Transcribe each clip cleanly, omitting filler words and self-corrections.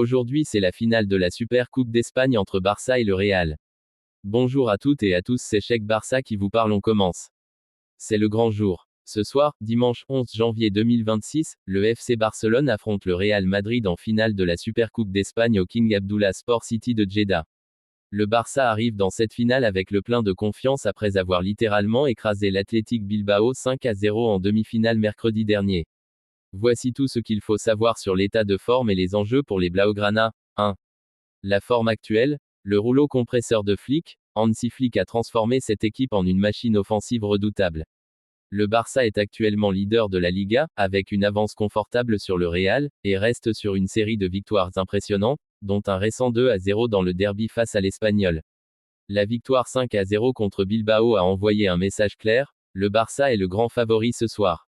Aujourd'hui c'est la finale de la Super Coupe d'Espagne entre Barça et le Real. Bonjour à toutes et à tous, c'est Cheikh Barça qui vous parle, on commence. C'est le grand jour. Ce soir, dimanche 11 janvier 2026, le FC Barcelone affronte le Real Madrid en finale de la Super Coupe d'Espagne au King Abdullah Sport City de Jeddah. Le Barça arrive dans cette finale avec le plein de confiance après avoir littéralement écrasé l'Athletic Bilbao 5-0 en demi-finale mercredi dernier. Voici tout ce qu'il faut savoir sur l'état de forme et les enjeux pour les Blaugrana. 1. La forme actuelle. Le rouleau compresseur de Flick, Hansi Flick a transformé cette équipe en une machine offensive redoutable. Le Barça est actuellement leader de la Liga, avec une avance confortable sur le Real, et reste sur une série de victoires impressionnantes, dont un récent 2-0 dans le derby face à l'Espagnol. La victoire 5-0 contre Bilbao a envoyé un message clair, le Barça est le grand favori ce soir.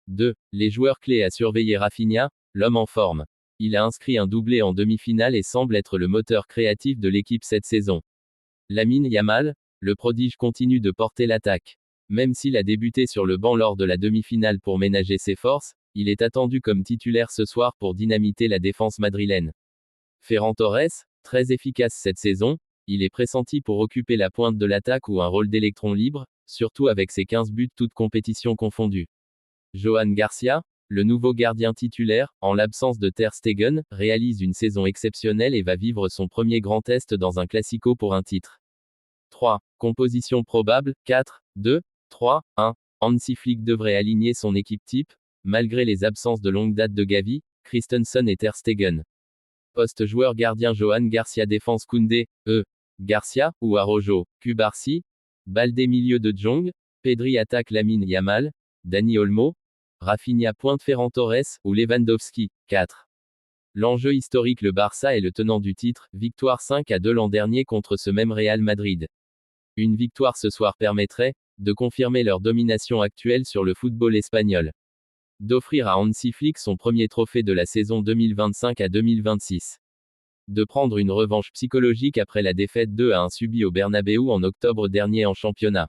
2. Les joueurs clés à surveiller. Rafinha, l'homme en forme. Il a inscrit un doublé en demi-finale et semble être le moteur créatif de l'équipe cette saison. Lamine Yamal, le prodige continue de porter l'attaque. Même s'il a débuté sur le banc lors de la demi-finale pour ménager ses forces, il est attendu comme titulaire ce soir pour dynamiter la défense madrilène. Ferran Torres, très efficace cette saison, il est pressenti pour occuper la pointe de l'attaque ou un rôle d'électron libre, surtout avec ses 15 buts toutes compétitions confondues. Johan Garcia, le nouveau gardien titulaire, en l'absence de Ter Stegen, réalise une saison exceptionnelle et va vivre son premier grand test dans un classico pour un titre. 3. Composition probable. 4, 2, 3, 1. Hansi Flick devrait aligner son équipe type, malgré les absences de longue date de Gavi, Christensen et Ter Stegen. Poste joueur gardien Johan Garcia, défense Koundé, Garcia, ou Araujo, Cubarsí, Baldé milieu de Jong, Pedri attaque Lamine Yamal, Dani Olmo, Rafinha pointe Ferran Torres, ou Lewandowski. 4. L'enjeu historique. Le Barça est le tenant du titre, victoire 5-2 l'an dernier contre ce même Real Madrid. Une victoire ce soir permettrait de confirmer leur domination actuelle sur le football espagnol. D'offrir à Hansi Flick son premier trophée de la saison 2025 à 2026. De prendre une revanche psychologique après la défaite 2-1 subie au Bernabéu en octobre dernier en championnat.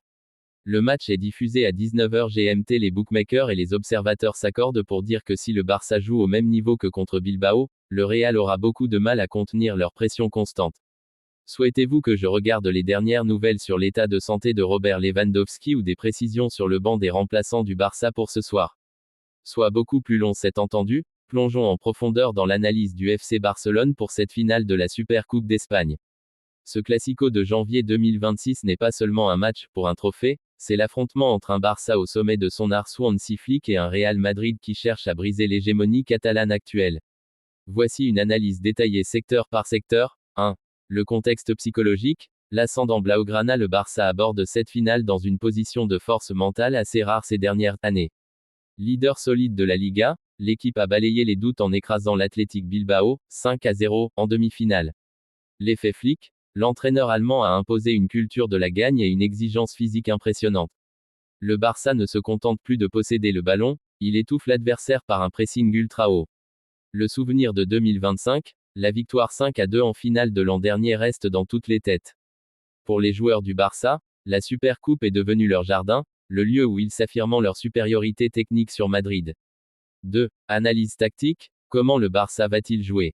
Le match est diffusé à 19h GMT. Les bookmakers et les observateurs s'accordent pour dire que si le Barça joue au même niveau que contre Bilbao, le Real aura beaucoup de mal à contenir leur pression constante. Souhaitez-vous que je regarde les dernières nouvelles sur l'état de santé de Robert Lewandowski ou des précisions sur le banc des remplaçants du Barça pour ce soir? Soit beaucoup plus long, c'est entendu. Plongeons en profondeur dans l'analyse du FC Barcelone pour cette finale de la Super Coupe d'Espagne. Ce classico de janvier 2026 n'est pas seulement un match pour un trophée, c'est l'affrontement entre un Barça au sommet de son art sous Hansi Flick et un Real Madrid qui cherche à briser l'hégémonie catalane actuelle. Voici une analyse détaillée secteur par secteur. 1. Le contexte psychologique. L'ascendant Blaugrana. Le Barça aborde cette finale dans une position de force mentale assez rare ces dernières années. Leader solide de la Liga, l'équipe a balayé les doutes en écrasant l'Athletic Bilbao, 5-0, en demi-finale. L'effet Flick. L'entraîneur allemand a imposé une culture de la gagne et une exigence physique impressionnante. Le Barça ne se contente plus de posséder le ballon, il étouffe l'adversaire par un pressing ultra haut. Le souvenir de 2025, la victoire 5-2 en finale de l'an dernier reste dans toutes les têtes. Pour les joueurs du Barça, la Super Coupe est devenue leur jardin, le lieu où ils s'affirment leur supériorité technique sur Madrid. 2. Analyse tactique. Comment le Barça va-t-il jouer?